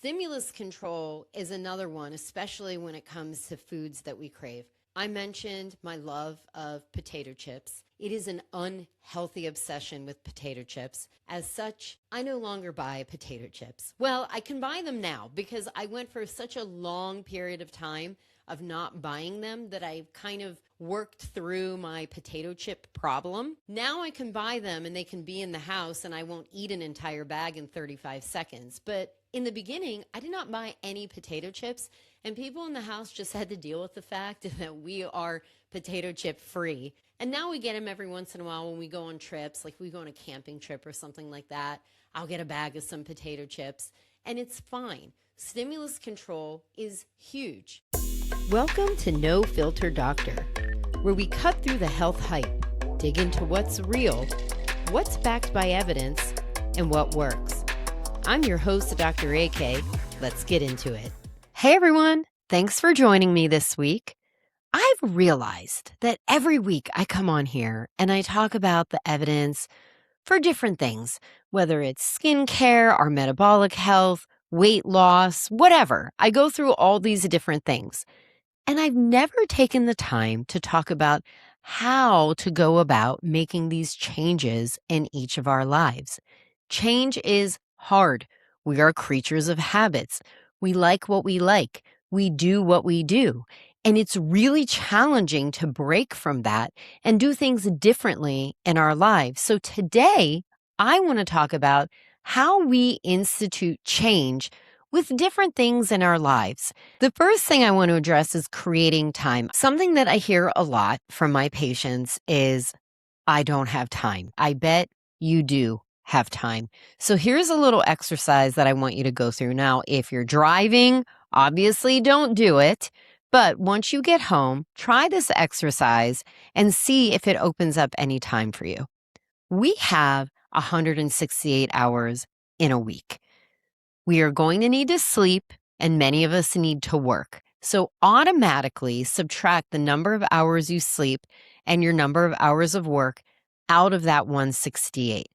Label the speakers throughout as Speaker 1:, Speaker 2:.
Speaker 1: Stimulus control is another one, especially when it comes to foods that we crave. I mentioned my love of potato chips. It is an unhealthy obsession with potato chips. As such, I no longer buy potato chips. Well, I can buy them now because I went for such a long period of time of not buying them that I kind of worked through my potato chip problem. Now I can buy them and they can be in the house and I won't eat an entire bag in 35 seconds. But in the beginning, I did not buy any potato chips, and people in the house just had to deal with the fact that we are potato chip free. And now we get them every once in a while when we go on trips, like we go on a camping trip or something like that. I'll get a bag of some potato chips, and it's fine. Stimulus control is huge. Welcome to No Filter Doctor, where we cut through the health hype, dig into what's real, what's backed by evidence, and what works. I'm your host, Dr. AK. Let's get into it. Hey everyone, thanks for joining me this week. I've realized that every week I come on here and I talk about the evidence for different things, whether it's skincare, our metabolic health, weight loss, whatever. I go through all these different things. And I've never taken the time to talk about how to go about making these changes in each of our lives. Change is hard. We are creatures of habits. We like what we like. We do what we do. And it's really challenging to break from that and do things differently in our lives. So today, I want to talk about how we institute change with different things in our lives. The first thing I want to address is creating time. Something that I hear a lot from my patients is, I don't have time. I bet you do have time. So here's a little exercise that I want you to go through. Now, if you're driving, obviously don't do it. But once you get home, try this exercise and see if it opens up any time for you. We have 168 hours in a week. We are going to need to sleep, and many of us need to work. So automatically subtract the number of hours you sleep and your number of hours of work out of that 168.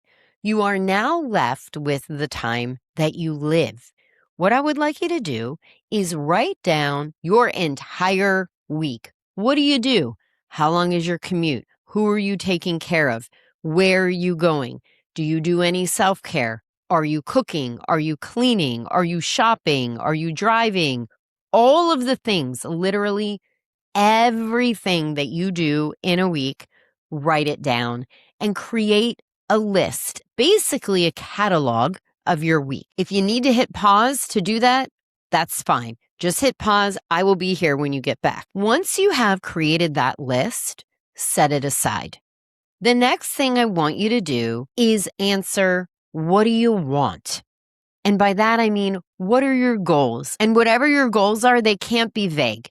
Speaker 1: You are now left with the time that you live. What I would like you to do is write down your entire week. What do? How long is your commute? Who are you taking care of? Where are you going? Do you do any self-care? Are you cooking? Are you cleaning? Are you shopping? Are you driving? All of the things, literally everything that you do in a week, write it down and create a list, basically a catalog of your week. If you need to hit pause to do that, that's fine. Just hit pause. I will be here when you get back. Once you have created that list, set it aside. The next thing I want you to do is answer, what do you want? And by that, I mean, what are your goals? And whatever your goals are, they can't be vague.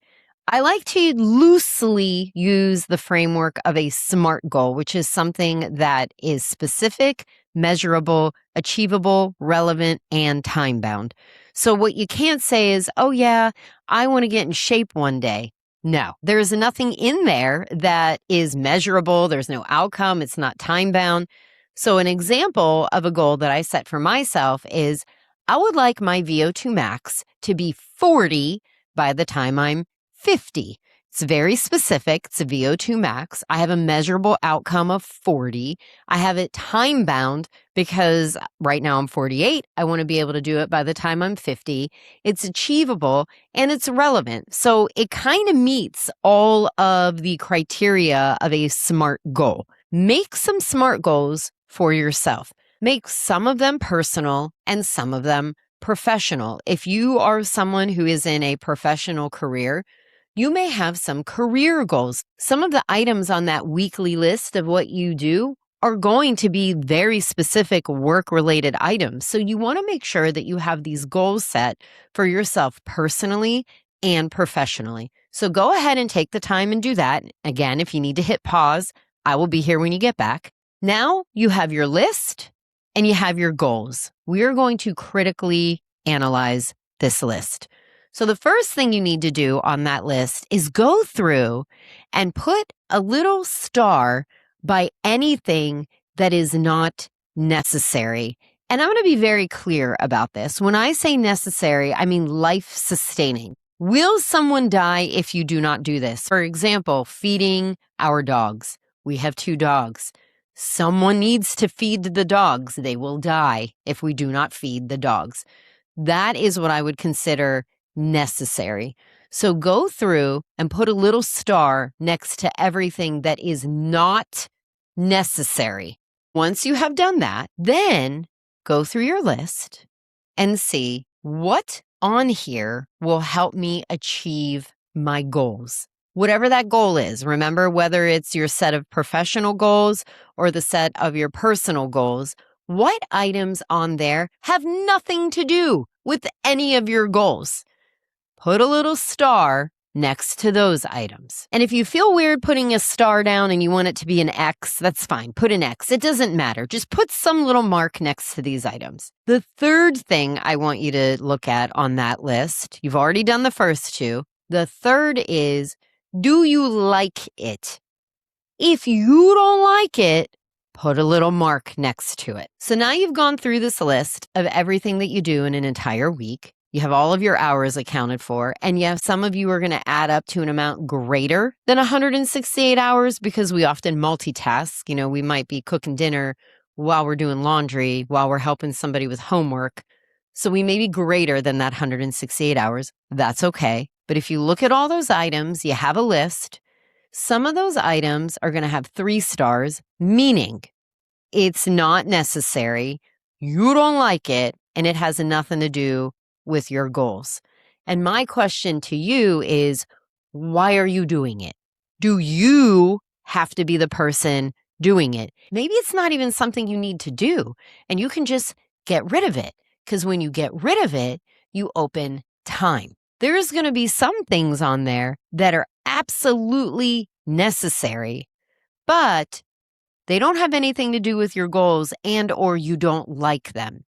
Speaker 1: I like to loosely use the framework of a SMART goal, which is something that is specific, measurable, achievable, relevant, and time-bound. So what you can't say is, oh yeah, I want to get in shape one day. No, there's nothing in there that is measurable. There's no outcome. It's not time-bound. So an example of a goal that I set for myself is I would like my VO2 max to be 40 by the time I'm 50. It's very specific. It's a VO2 max. I have a measurable outcome of 40. I have it time bound because right now I'm 48. I want to be able to do it by the time I'm 50. It's achievable and it's relevant. So it kind of meets all of the criteria of a SMART goal. Make some SMART goals for yourself. Make some of them personal and some of them professional. If you are someone who is in a professional career, you may have some career goals. Some of the items on that weekly list of what you do are going to be very specific work-related items. So you want to make sure that you have these goals set for yourself personally and professionally. So go ahead and take the time and do that. Again, if you need to hit pause, I will be here when you get back. Now you have your list and you have your goals. We are going to critically analyze this list. So the first thing you need to do on that list is go through and put a little star by anything that is not necessary And I'm going to be very clear about this. When I say necessary, I mean life-sustaining. Will someone die if you do not do this? For example, feeding our dogs. We have 2 dogs. Someone needs to feed the dogs. They will die if we do not feed the dogs. That is what I would consider necessary. So go through and put a little star next to everything that is not necessary. Once you have done that, then go through your list and see what on here will help me achieve my goals. Whatever that goal is, remember, whether it's your set of professional goals or the set of your personal goals, what items on there have nothing to do with any of your goals? Put a little star next to those items. And if you feel weird putting a star down and you want it to be an X, that's fine. Put an X. It doesn't matter. Just put some little mark next to these items. The third thing I want you to look at on that list, you've already done the first 2. The third is, do you like it? If you don't like it, put a little mark next to it. So now you've gone through this list of everything that you do in an entire week. You have all of your hours accounted for, and yes, some of you are going to add up to an amount greater than 168 hours because we often multitask. You know, we might be cooking dinner while we're doing laundry, while we're helping somebody with homework. So we may be greater than that 168 hours. That's okay. But if you look at all those items, you have a list. Some of those items are going to have 3 stars, meaning it's not necessary, you don't like it, and it has nothing to do with your goals. And my question to you is, why are you doing it? Do you have to be the person doing it? Maybe it's not even something you need to do, and you can just get rid of it. Because when you get rid of it, you open time. There's going to be some things on there that are absolutely necessary, but they don't have anything to do with your goals and or you don't like them.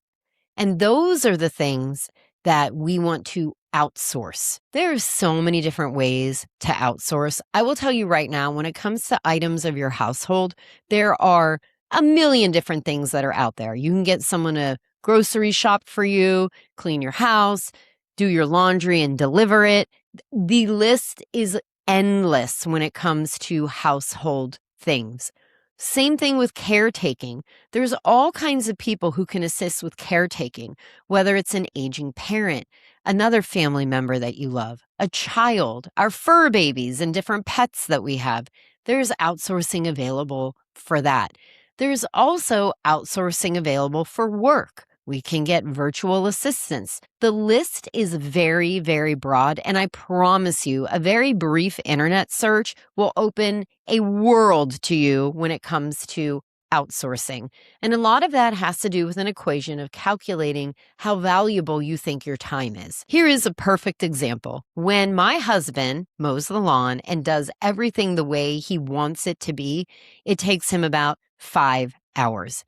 Speaker 1: And those are the things that we want to outsource. There are so many different ways to outsource. I will tell you right now, when it comes to items of your household, there are a million different things that are out there. You can get someone to grocery shop for you, clean your house, do your laundry and deliver it. The list is endless when it comes to household things. Same thing with caretaking. There's all kinds of people who can assist with caretaking, whether it's an aging parent, another family member that you love, a child, our fur babies and different pets that we have. There's outsourcing available for that. There's also outsourcing available for work. We can get virtual assistants. The list is very, very broad, and I promise you, a very brief internet search will open a world to you when it comes to outsourcing. And a lot of that has to do with an equation of calculating how valuable you think your time is. Here is a perfect example. When my husband mows the lawn and does everything the way he wants it to be, it takes him about 5 hours.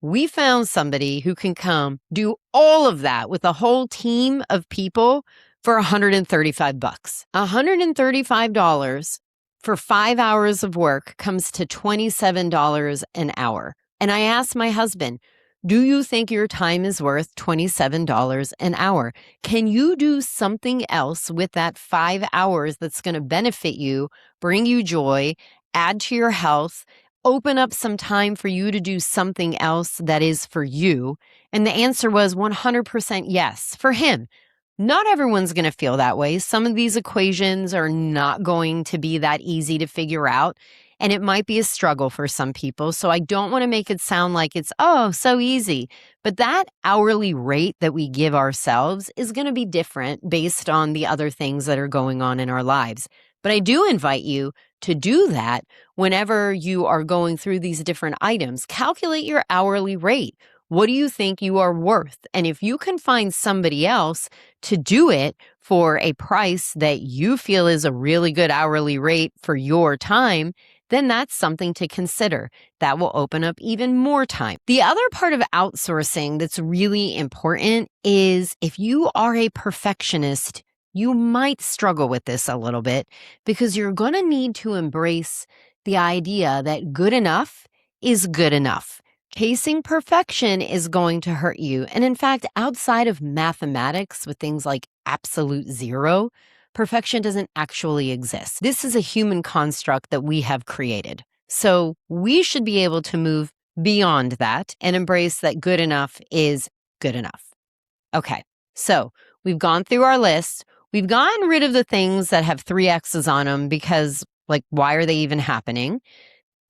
Speaker 1: We found somebody who can come do all of that with a whole team of people for $135. $135 for 5 hours of work comes to $27 an hour. And I asked my husband, do you think your time is worth $27 an hour? Can you do something else with that 5 hours that's going to benefit you, bring you joy, add to your health, open up some time for you to do something else that is for you? And the answer was 100% yes for him. Not everyone's going to feel that way. Some of these equations are not going to be that easy to figure out, and it might be a struggle for some people. So I don't want to make it sound like it's, oh, so easy. But that hourly rate that we give ourselves is going to be different based on the other things that are going on in our lives. But I do invite you to do that whenever you are going through these different items. Calculate your hourly rate. What do you think you are worth? And if you can find somebody else to do it for a price that you feel is a really good hourly rate for your time, then that's something to consider. That will open up even more time. The other part of outsourcing that's really important is if you are a perfectionist, you might struggle with this a little bit because you're going to need to embrace the idea that good enough is good enough. Chasing perfection is going to hurt you. And in fact, outside of mathematics with things like absolute zero, perfection doesn't actually exist. This is a human construct that we have created. So we should be able to move beyond that and embrace that good enough is good enough. Okay, so we've gone through our list. We've gotten rid of the things that have 3 X's on them because, like, why are they even happening?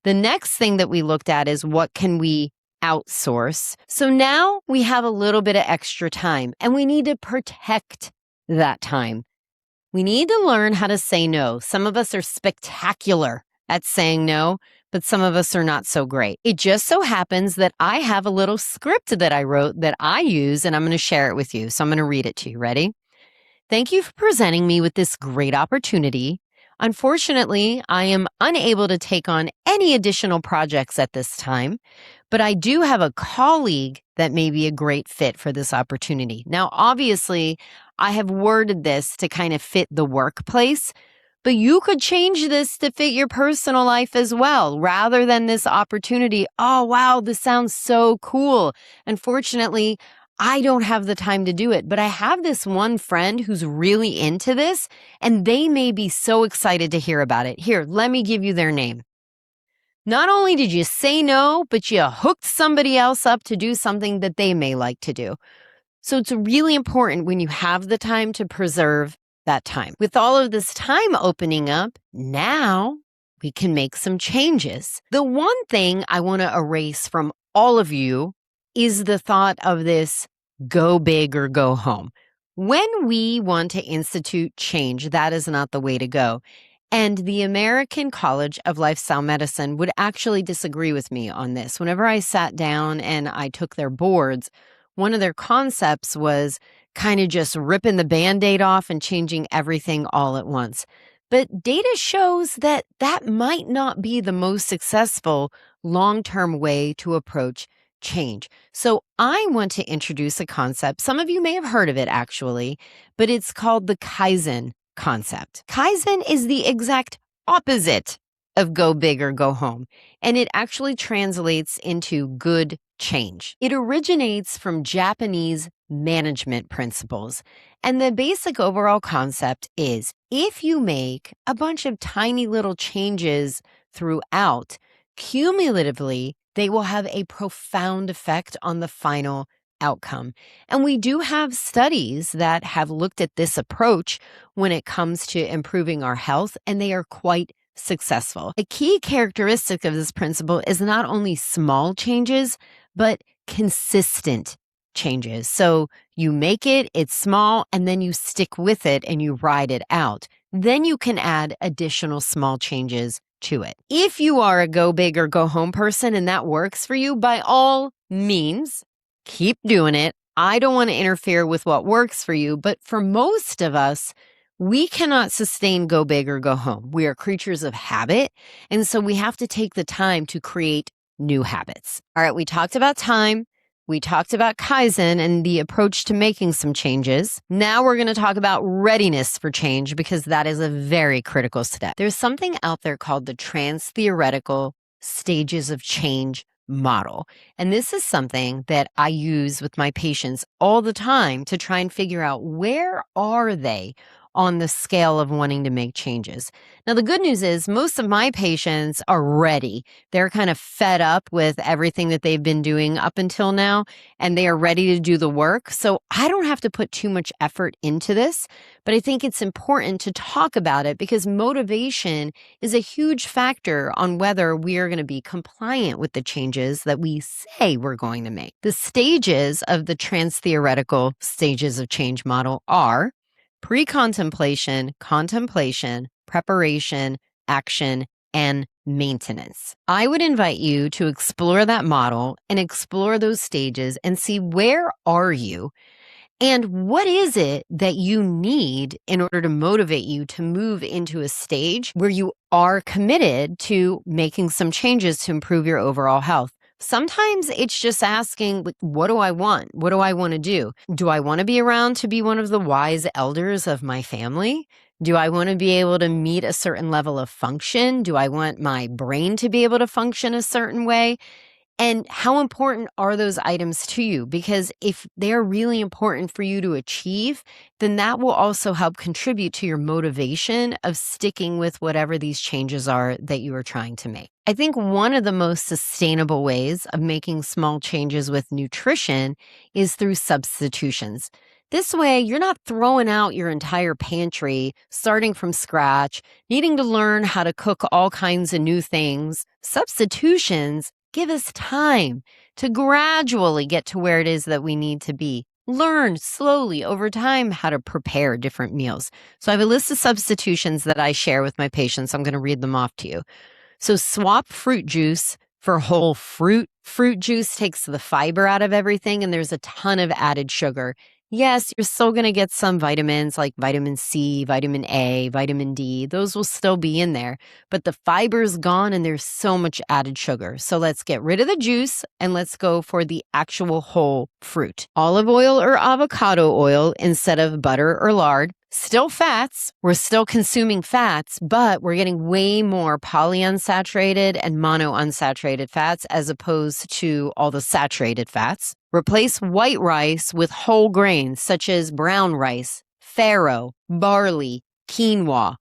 Speaker 1: The next thing that we looked at is what can we outsource? So now we have a little bit of extra time and we need to protect that time. We need to learn how to say no. Some of us are spectacular at saying no, but some of us are not so great. It just so happens that I have a little script that I wrote that I use, and I'm going to share it with you. So I'm going to read it to you. Ready? Thank you for presenting me with this great opportunity. Unfortunately, I am unable to take on any additional projects at this time, but I do have a colleague that may be a great fit for this opportunity. Now, obviously, I have worded this to kind of fit the workplace, but you could change this to fit your personal life as well, rather than this opportunity. Oh, wow, this sounds so cool. Unfortunately, I don't have the time to do it, but I have this one friend who's really into this, and they may be so excited to hear about it. Here, let me give you their name. Not only did you say no, but you hooked somebody else up to do something that they may like to do. So it's really important when you have the time to preserve that time. With all of this time opening up, now we can make some changes. The one thing I want to erase from all of you is the thought of this go big or go home. When we want to institute change, that is not the way to go. And the American College of Lifestyle Medicine would actually disagree with me on this. Whenever I sat down and I took their boards, one of their concepts was kind of just ripping the Band-Aid off and changing everything all at once. But data shows that that might not be the most successful long-term way to approach change. So I want to introduce a concept. Some of you may have heard of it actually, but it's called the Kaizen concept. Kaizen is the exact opposite of go big or go home, and it actually translates into good change. It originates from Japanese management principles, and the basic overall concept is if you make a bunch of tiny little changes throughout, cumulatively, they will have a profound effect on the final outcome. And we do have studies that have looked at this approach when it comes to improving our health, and they are quite successful. A key characteristic of this principle is not only small changes, but consistent changes. So you make it, it's small, and then you stick with it and you ride it out. Then you can add additional small changes to it. If you are a go big or go home person and that works for you, by all means, keep doing it. I don't want to interfere with what works for you, but for most of us, we cannot sustain go big or go home. We are creatures of habit, and so we have to take the time to create new habits. All right, we talked about time. We talked about Kaizen and the approach to making some changes. Now we're going to talk about readiness for change because that is a very critical step. There's something out there called the trans-theoretical stages of change model. And this is something that I use with my patients all the time to try and figure out where are they on the scale of wanting to make changes. Now, the good news is most of my patients are ready. They're kind of fed up with everything that they've been doing up until now, and they are ready to do the work. So I don't have to put too much effort into this, but I think it's important to talk about it because motivation is a huge factor on whether we are going to be compliant with the changes that we say we're going to make. The stages of the trans-theoretical stages of change model are pre-contemplation, contemplation, preparation, action, and maintenance. I would invite you to explore that model and explore those stages and see where are you and what is it that you need in order to motivate you to move into a stage where you are committed to making some changes to improve your overall health. Sometimes it's just asking, like, what do I want? What do I want to do? Do I want to be around to be one of the wise elders of my family? Do I want to be able to meet a certain level of function? Do I want my brain to be able to function a certain way? And how important are those items to you? Because if they're really important for you to achieve, then that will also help contribute to your motivation of sticking with whatever these changes are that you are trying to make. I think one of the most sustainable ways of making small changes with nutrition is through substitutions. This way, you're not throwing out your entire pantry, starting from scratch, needing to learn how to cook all kinds of new things. Substitutions give us time to gradually get to where it is that we need to be. Learn slowly over time how to prepare different meals. So I have a list of substitutions that I share with my patients. I'm going to read them off to you. So swap fruit juice for whole fruit. Fruit juice takes the fiber out of everything, and there's a ton of added sugar. Yes, you're still going to get some vitamins like vitamin C, vitamin A, vitamin D. Those will still be in there, but the fiber's gone and there's so much added sugar. So let's get rid of the juice and let's go for the actual whole fruit. Olive oil or avocado oil instead of butter or lard. Still fats. We're still consuming fats, but we're getting way more polyunsaturated and monounsaturated fats as opposed to all the saturated fats. Replace white rice with whole grains such as brown rice, farro, barley, quinoa.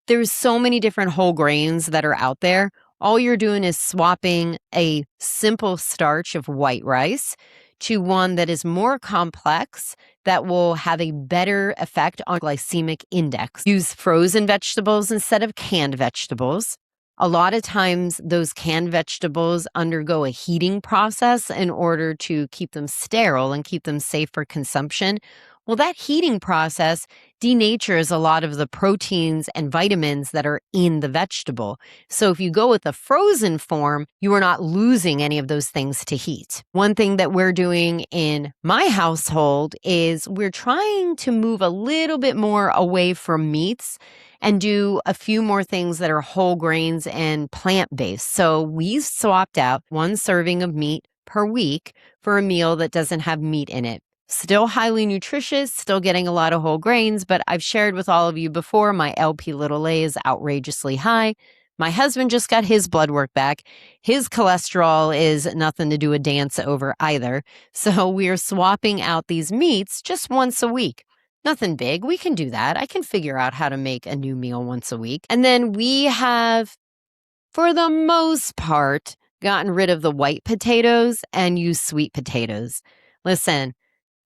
Speaker 1: There's so many different whole grains that are out there. All you're doing is swapping a simple starch of white rice to one that is more complex that will have a better effect on glycemic index. Use frozen vegetables instead of canned vegetables. A lot of times those canned vegetables undergo a heating process in order to keep them sterile and keep them safe for consumption. Well, that heating process denatures a lot of the proteins and vitamins that are in the vegetable. So if you go with a frozen form, you are not losing any of those things to heat. One thing that we're doing in my household is we're trying to move a little bit more away from meats and do a few more things that are whole grains and plant-based. So we swapped out 1 serving of meat per week for a meal that doesn't have meat in it. Still highly nutritious, still getting a lot of whole grains, but I've shared with all of you before, my LP(a) is outrageously high. My husband just got his blood work back. His cholesterol is nothing to do a dance over either. So we're swapping out these meats just once a week. Nothing big. We can do that. I can figure out how to make a new meal once a week. And then we have, for the most part, gotten rid of the white potatoes and used sweet potatoes. Listen,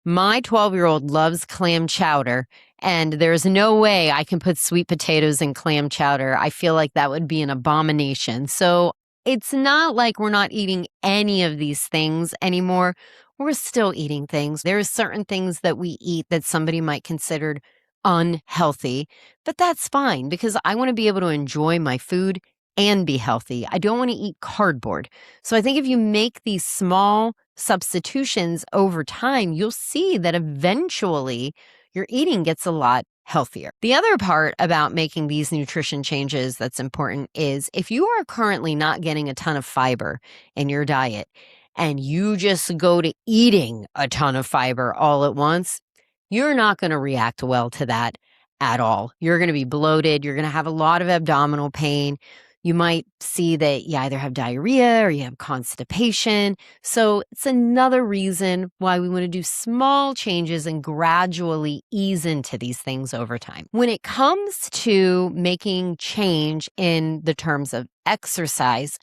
Speaker 1: my 12-year-old loves clam chowder, and there's no way I can put sweet potatoes in clam chowder. I feel like that would be an abomination. So it's not like we're not eating any of these things anymore. We're still eating things. There are certain things that we eat that somebody might consider unhealthy, but that's fine because I want to be able to enjoy my food and be healthy. I don't want to eat cardboard. So I think if you make these small substitutions over time, you'll see that eventually your eating gets a lot healthier. The other part about making these nutrition changes that's important is if you are currently not getting a ton of fiber in your diet and you just go to eating a ton of fiber all at once, you're not going to react well to that at all. You're going to be bloated. You're going to have a lot of abdominal pain. You might see that you either have diarrhea or you have constipation. So it's another reason why we want to do small changes and gradually ease into these things over time. When it comes to making change in the terms of exercise,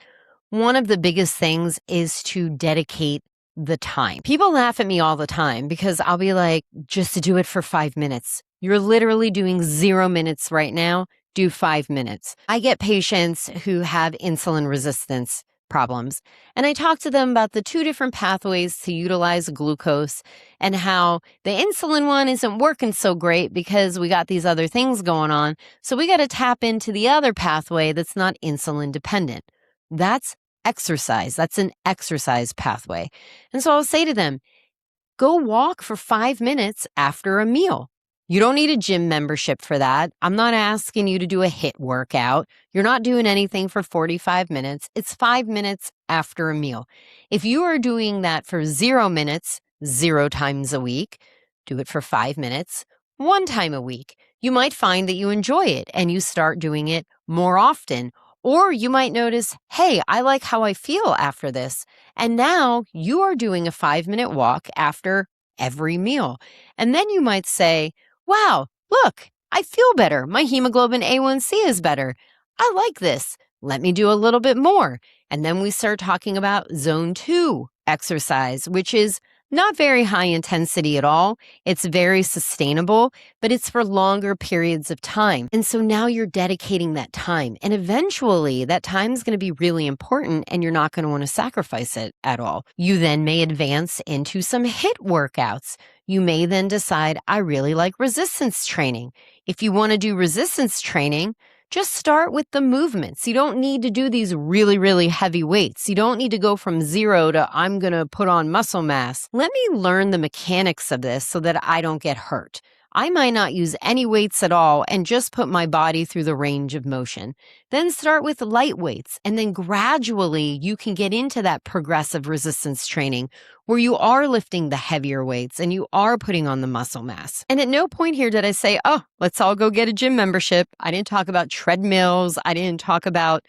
Speaker 1: one of the biggest things is to dedicate the time. People laugh at me all the time because I'll be like, just to do it for 5 minutes. You're literally doing 0 minutes right now. Do 5 minutes. I get patients who have insulin resistance problems, and I talk to them about the 2 different pathways to utilize glucose and how the insulin one isn't working so great because we got these other things going on. So we got to tap into the other pathway that's not insulin dependent. That's exercise. That's an exercise pathway. And so I'll say to them, go walk for 5 minutes after a meal. You don't need a gym membership for that. I'm not asking you to do a HIIT workout. You're not doing anything for 45 minutes. It's 5 minutes after a meal. If you are doing that for 0 minutes, 0 times a week, do it for 5 minutes, 1 time a week. You might find that you enjoy it and you start doing it more often. Or you might notice, hey, I like how I feel after this. And now you are doing a 5-minute walk after every meal. And then you might say, wow, look, I feel better. My hemoglobin A1C is better. I like this. Let me do a little bit more. And then we start talking about zone 2 exercise, which is not very high intensity at all. It's very sustainable, but it's for longer periods of time. And so now you're dedicating that time. And eventually that time is going to be really important and you're not going to want to sacrifice it at all. You then may advance into some HIIT workouts. You may then decide, I really like resistance training. If you want to do resistance training, just start with the movements. You don't need to do these really, really heavy weights. You don't need to go from 0 to I'm going to put on muscle mass. Let me learn the mechanics of this so that I don't get hurt. I might not use any weights at all and just put my body through the range of motion. Then start with light weights, and then gradually you can get into that progressive resistance training where you are lifting the heavier weights and you are putting on the muscle mass. And at no point here did I say, oh, let's all go get a gym membership. I didn't talk about treadmills. I didn't talk about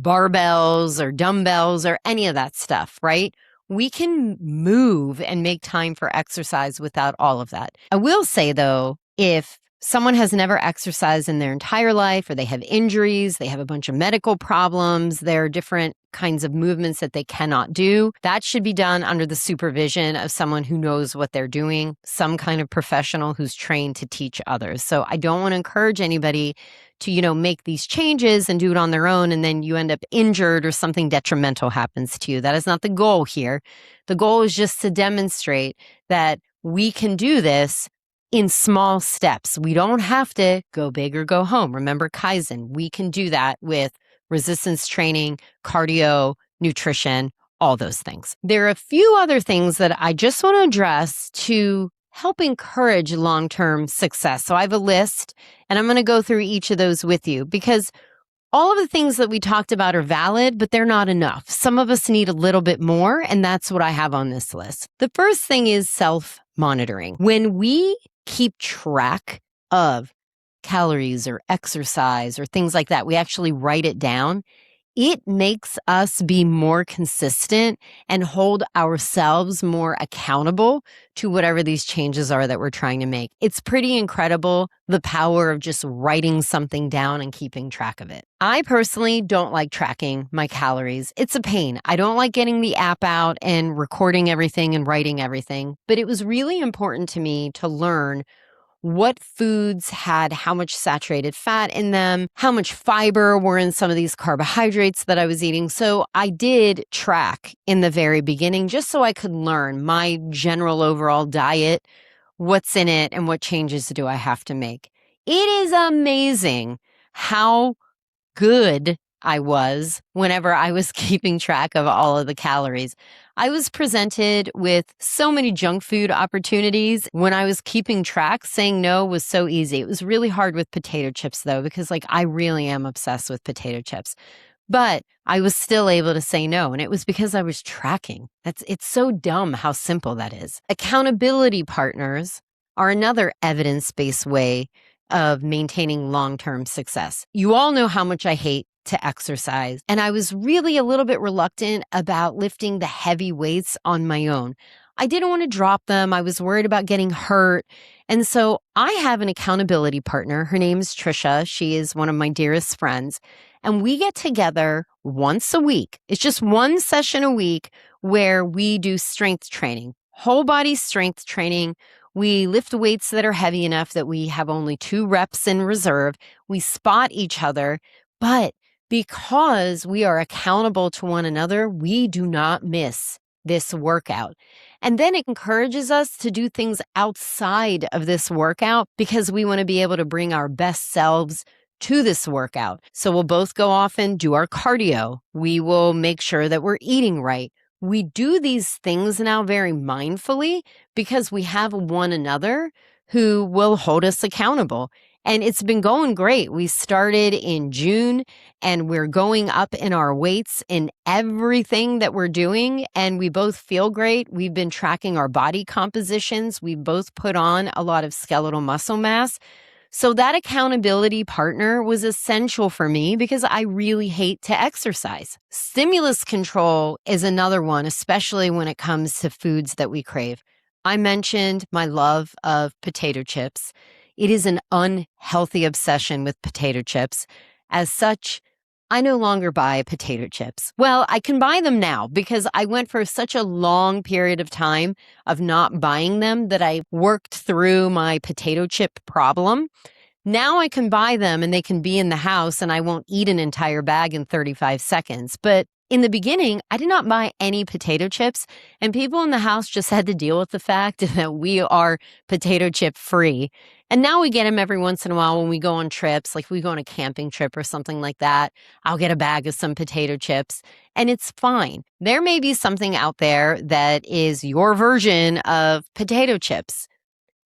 Speaker 1: barbells or dumbbells or any of that stuff, right? We can move and make time for exercise without all of that. I will say, though, if someone has never exercised in their entire life, or they have injuries, they have a bunch of medical problems, there are different kinds of movements that they cannot do, that should be done under the supervision of someone who knows what they're doing, some kind of professional who's trained to teach others. So I don't want to encourage anybody to, make these changes and do it on their own, and then you end up injured or something detrimental happens to you. That is not the goal here. The goal is just to demonstrate that we can do this in small steps. We don't have to go big or go home. Remember Kaizen. We can do that with resistance training, cardio, nutrition, all those things. There are a few other things that I just want to address to help encourage long-term success. So I have a list, and I'm going to go through each of those with you because all of the things that we talked about are valid, but they're not enough. Some of us need a little bit more, and that's what I have on this list. The first thing is self-monitoring. When we keep track of calories or exercise or things like that, we actually write it down. It makes us be more consistent and hold ourselves more accountable to whatever these changes are that we're trying to make. It's pretty incredible, the power of just writing something down and keeping track of it. I personally don't like tracking my calories. It's a pain. I don't like getting the app out and recording everything and writing everything, but it was really important to me to learn what foods had how much saturated fat in them, how much fiber were in some of these carbohydrates that I was eating. So I did track in the very beginning just so I could learn my general overall diet, what's in it, and what changes do I have to make. It is amazing how good I was whenever I was keeping track of all of the calories. I was presented with so many junk food opportunities. When I was keeping track, saying no was so easy. It was really hard with potato chips though, because I really am obsessed with potato chips. But I was still able to say no, and it was because I was tracking. It's so dumb how simple that is. Accountability partners are another evidence-based way of maintaining long-term success. You all know how much I hate to exercise, and I was really a little bit reluctant about lifting the heavy weights on my own. I didn't want to drop them. I was worried about getting hurt. And so I have an accountability partner. Her name is Trisha. She is one of my dearest friends. And we get together once a week. It's just one session a week where we do strength training, whole body strength training. We lift weights that are heavy enough that we have only 2 reps in reserve. We spot each other, but because we are accountable to one another, we do not miss this workout. And then it encourages us to do things outside of this workout because we want to be able to bring our best selves to this workout. So we'll both go off and do our cardio. We will make sure that we're eating right. We do these things now very mindfully because we have one another who will hold us accountable. And it's been going great. We started in June and we're going up in our weights in everything that we're doing. And we both feel great. We've been tracking our body compositions. We both put on a lot of skeletal muscle mass. So that accountability partner was essential for me because I really hate to exercise. Stimulus control is another one, especially when it comes to foods that we crave. I mentioned my love of potato chips. It is an unhealthy obsession with potato chips. As such, I no longer buy potato chips. Well, I can buy them now because I went for such a long period of time of not buying them that I worked through my potato chip problem. Now I can buy them and they can be in the house and I won't eat an entire bag in 35 seconds. But in the beginning, I did not buy any potato chips, and people in the house just had to deal with the fact that we are potato chip free. And now we get them every once in a while when we go on trips, like we go on a camping trip or something like that. I'll get a bag of some potato chips and it's fine. There may be something out there that is your version of potato chips.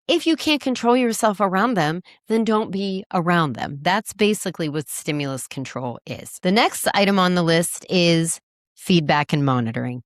Speaker 1: If you can't control yourself around them, then don't be around them. That's basically what stimulus control is. The next item on the list is feedback and monitoring.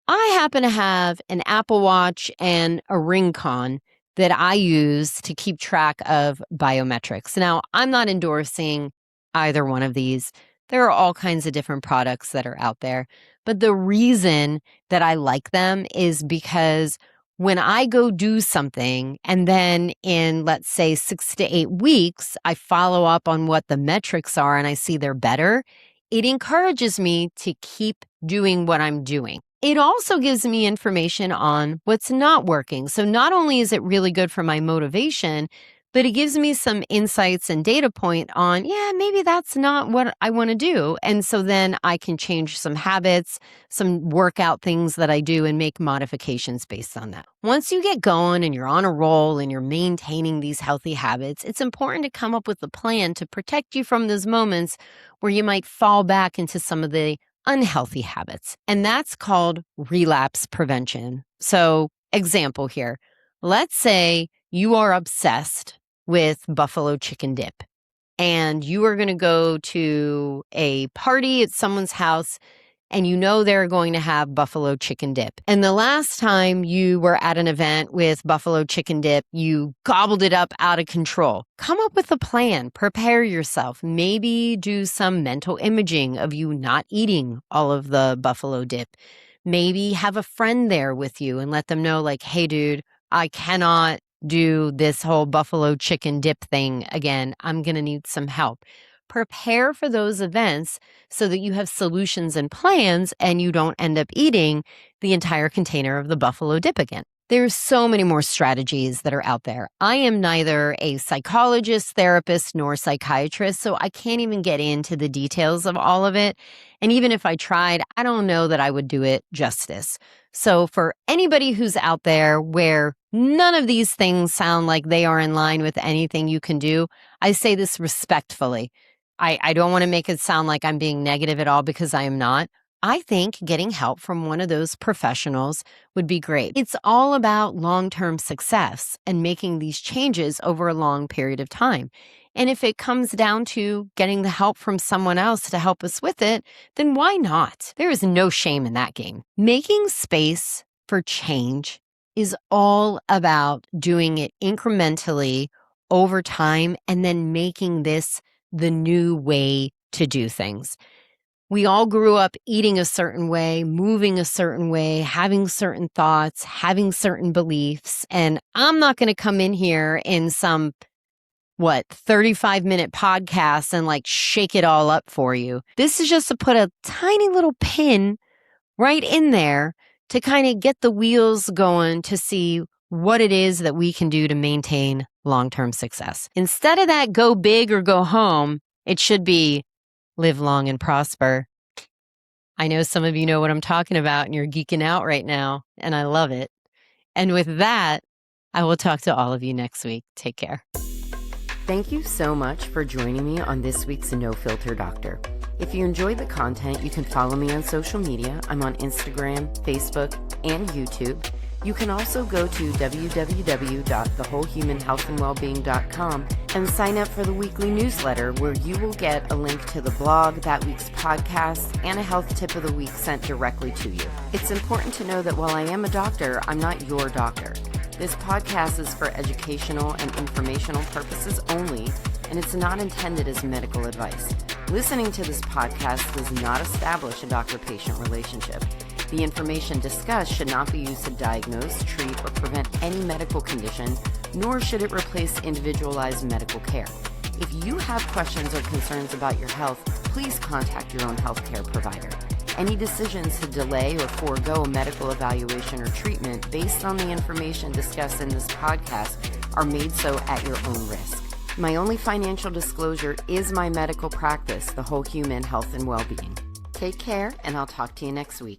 Speaker 1: I happen to have an Apple Watch and a Ring-Con that I use to keep track of biometrics. Now, I'm not endorsing either one of these. There are all kinds of different products that are out there. But the reason that I like them is because when I go do something and then in, let's say, 6 to 8 weeks, I follow up on what the metrics are and I see they're better, it encourages me to keep doing what I'm doing. It also gives me information on what's not working. So not only is it really good for my motivation, but it gives me some insights and data point on, maybe that's not what I want to do. And so then I can change some habits, some workout things that I do and make modifications based on that. Once you get going and you're on a roll and you're maintaining these healthy habits, it's important to come up with a plan to protect you from those moments where you might fall back into some of the unhealthy habits. And that's called relapse prevention. So, example here, let's say you are obsessed with buffalo chicken dip and you are going to go to a party at someone's house and you know they're going to have buffalo chicken dip. And the last time you were at an event with buffalo chicken dip, you gobbled it up out of control. Come up with a plan. Prepare yourself. Maybe do some mental imaging of you not eating all of the buffalo dip. Maybe have a friend there with you and let them know, like, hey, dude, I cannot do this whole buffalo chicken dip thing again. I'm going to need some help. Prepare for those events so that you have solutions and plans and you don't end up eating the entire container of the buffalo dip again. There's so many more strategies that are out there. I am neither a psychologist, therapist, nor psychiatrist, so I can't even get into the details of all of it. And even if I tried, I don't know that I would do it justice. So for anybody who's out there where none of these things sound like they are in line with anything you can do, I say this respectfully. I don't want to make it sound like I'm being negative at all because I am not. I think getting help from one of those professionals would be great. It's all about long-term success and making these changes over a long period of time. And if it comes down to getting the help from someone else to help us with it, then why not? There is no shame in that game. Making space for change is all about doing it incrementally over time and then making this the new way to do things. We all grew up eating a certain way, moving a certain way, having certain thoughts, having certain beliefs. And I'm not going to come in here in some, 35-minute podcast and like shake it all up for you. This is just to put a tiny little pin right in there to kind of get the wheels going to see what it is that we can do to maintain long-term success. Instead of that go big or go home, it should be live long and prosper. I know some of you know what I'm talking about and you're geeking out right now, and I love it. And with that, I will talk to all of you next week. Take care. Thank you so much for joining me on this week's No Filter Doctor. If you enjoyed the content, you can follow me on social media. I'm on Instagram, Facebook, and YouTube. You can also go to www.thewholehumanhealthandwellbeing.com and sign up for the weekly newsletter where you will get a link to the blog, that week's podcast, and a health tip of the week sent directly to you. It's important to know that while I am a doctor, I'm not your doctor. This podcast is for educational and informational purposes only, and it's not intended as medical advice. Listening to this podcast does not establish a doctor-patient relationship. The information discussed should not be used to diagnose, treat, or prevent any medical condition, nor should it replace individualized medical care. If you have questions or concerns about your health, please contact your own healthcare provider. Any decisions to delay or forego a medical evaluation or treatment based on the information discussed in this podcast are made so at your own risk. My only financial disclosure is my medical practice, the Whole Human Health and Wellbeing. Take care, and I'll talk to you next week.